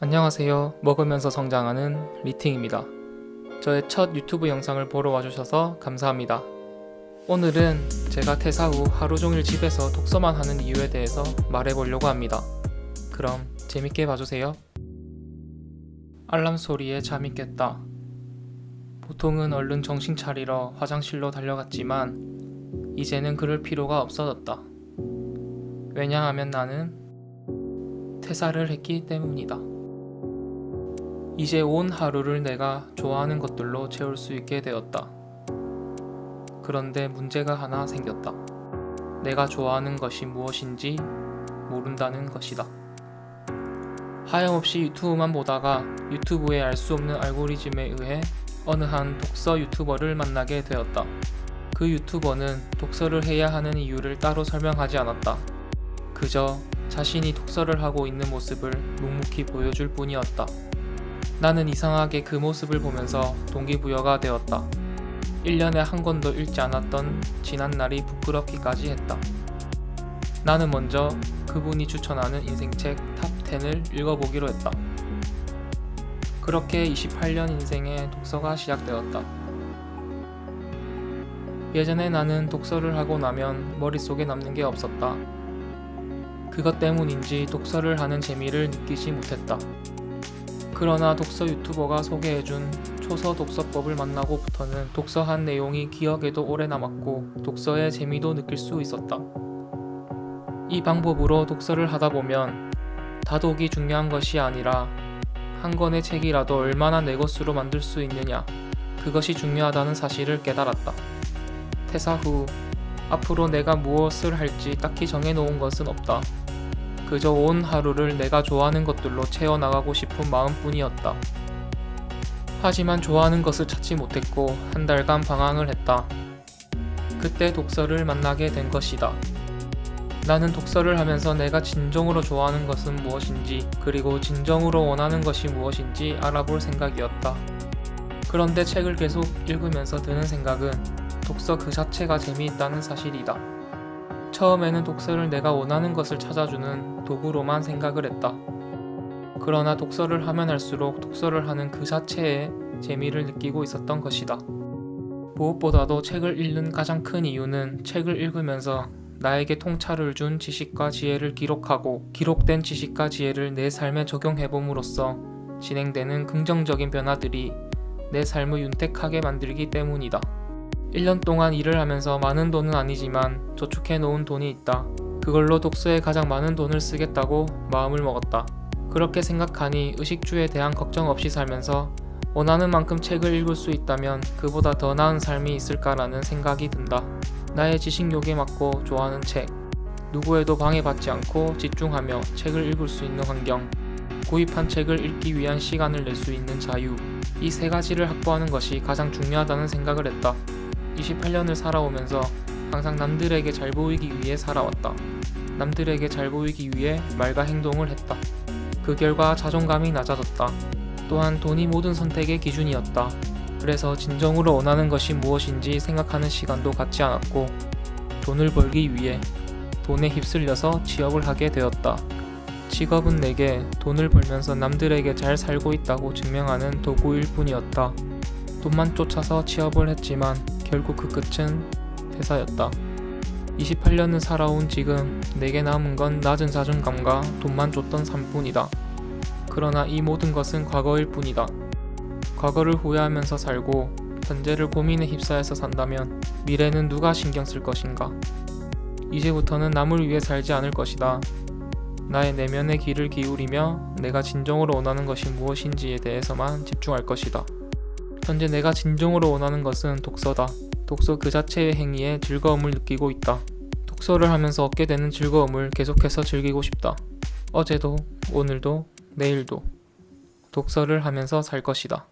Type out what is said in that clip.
안녕하세요. 먹으면서 성장하는 리팅입니다. 저의 첫 유튜브 영상을 보러 와주셔서 감사합니다. 오늘은 제가 퇴사 후 하루 종일 집에서 독서만 하는 이유에 대해서 말해보려고 합니다. 그럼 재밌게 봐주세요. 알람 소리에 잠이 깼다. 보통은 얼른 정신 차리러 화장실로 달려갔지만 이제는 그럴 필요가 없어졌다. 왜냐하면 나는 퇴사를 했기 때문이다. 이제 온 하루를 내가 좋아하는 것들로 채울 수 있게 되었다. 그런데 문제가 하나 생겼다. 내가 좋아하는 것이 무엇인지 모른다는 것이다. 하염없이 유튜브만 보다가 유튜브에 알 수 없는 알고리즘에 의해 어느 한 독서 유튜버를 만나게 되었다. 그 유튜버는 독서를 해야 하는 이유를 따로 설명하지 않았다. 그저 자신이 독서를 하고 있는 모습을 묵묵히 보여줄 뿐이었다. 나는 이상하게 그 모습을 보면서 동기부여가 되었다. 1년에 한 권도 읽지 않았던 지난날이 부끄럽기까지 했다. 나는 먼저 그분이 추천하는 인생책 탑 10을 읽어보기로 했다. 그렇게 28년 인생의 독서가 시작되었다. 예전에 나는 독서를 하고 나면 머릿속에 남는 게 없었다. 그것 때문인지 독서를 하는 재미를 느끼지 못했다. 그러나 독서 유튜버가 소개해준 초서 독서법을 만나고부터는 독서한 내용이 기억에도 오래 남았고 독서의 재미도 느낄 수 있었다. 이 방법으로 독서를 하다 보면 다독이 중요한 것이 아니라 한 권의 책이라도 얼마나 내 것으로 만들 수 있느냐, 그것이 중요하다는 사실을 깨달았다. 퇴사 후 앞으로 내가 무엇을 할지 딱히 정해놓은 것은 없다. 그저 온 하루를 내가 좋아하는 것들로 채워나가고 싶은 마음뿐이었다. 하지만 좋아하는 것을 찾지 못했고 한 달간 방황을 했다. 그때 독서를 만나게 된 것이다. 나는 독서를 하면서 내가 진정으로 좋아하는 것은 무엇인지, 그리고 진정으로 원하는 것이 무엇인지 알아볼 생각이었다. 그런데 책을 계속 읽으면서 드는 생각은 독서 그 자체가 재미있다는 사실이다. 처음에는 독서를 내가 원하는 것을 찾아주는 도구로만 생각을 했다. 그러나 독서를 하면 할수록 독서를 하는 그 자체에 재미를 느끼고 있었던 것이다. 무엇보다도 책을 읽는 가장 큰 이유는 책을 읽으면서 나에게 통찰을 준 지식과 지혜를 기록하고 기록된 지식과 지혜를 내 삶에 적용해봄으로써 진행되는 긍정적인 변화들이 내 삶을 윤택하게 만들기 때문이다. 1년 동안 일을 하면서 많은 돈은 아니지만 저축해 놓은 돈이 있다. 그걸로 독서에 가장 많은 돈을 쓰겠다고 마음을 먹었다. 그렇게 생각하니 의식주에 대한 걱정 없이 살면서 원하는 만큼 책을 읽을 수 있다면 그보다 더 나은 삶이 있을까라는 생각이 든다. 나의 지식욕에 맞고 좋아하는 책, 누구에도 방해받지 않고 집중하며 책을 읽을 수 있는 환경, 구입한 책을 읽기 위한 시간을 낼 수 있는 자유, 이 세 가지를 확보하는 것이 가장 중요하다는 생각을 했다. 28년을 살아오면서 항상 남들에게 잘 보이기 위해 살아왔다. 남들에게 잘 보이기 위해 말과 행동을 했다. 그 결과 자존감이 낮아졌다. 또한 돈이 모든 선택의 기준이었다. 그래서 진정으로 원하는 것이 무엇인지 생각하는 시간도 갖지 않았고 돈을 벌기 위해 돈에 휩쓸려서 취업을 하게 되었다. 직업은 내게 돈을 벌면서 남들에게 잘 살고 있다고 증명하는 도구일 뿐이었다. 돈만 쫓아서 취업을 했지만 결국 그 끝은 퇴사였다. 28년을 살아온 지금 내게 남은 건 낮은 자존감과 돈만 줬던 삶뿐이다. 그러나 이 모든 것은 과거일 뿐이다. 과거를 후회하면서 살고 현재를 고민에 휩싸여서 산다면 미래는 누가 신경 쓸 것인가? 이제부터는 남을 위해 살지 않을 것이다. 나의 내면의 귀를 기울이며 내가 진정으로 원하는 것이 무엇인지에 대해서만 집중할 것이다. 현재 내가 진정으로 원하는 것은 독서다. 독서 그 자체의 행위에 즐거움을 느끼고 있다. 독서를 하면서 얻게 되는 즐거움을 계속해서 즐기고 싶다. 어제도, 오늘도, 내일도 독서를 하면서 살 것이다.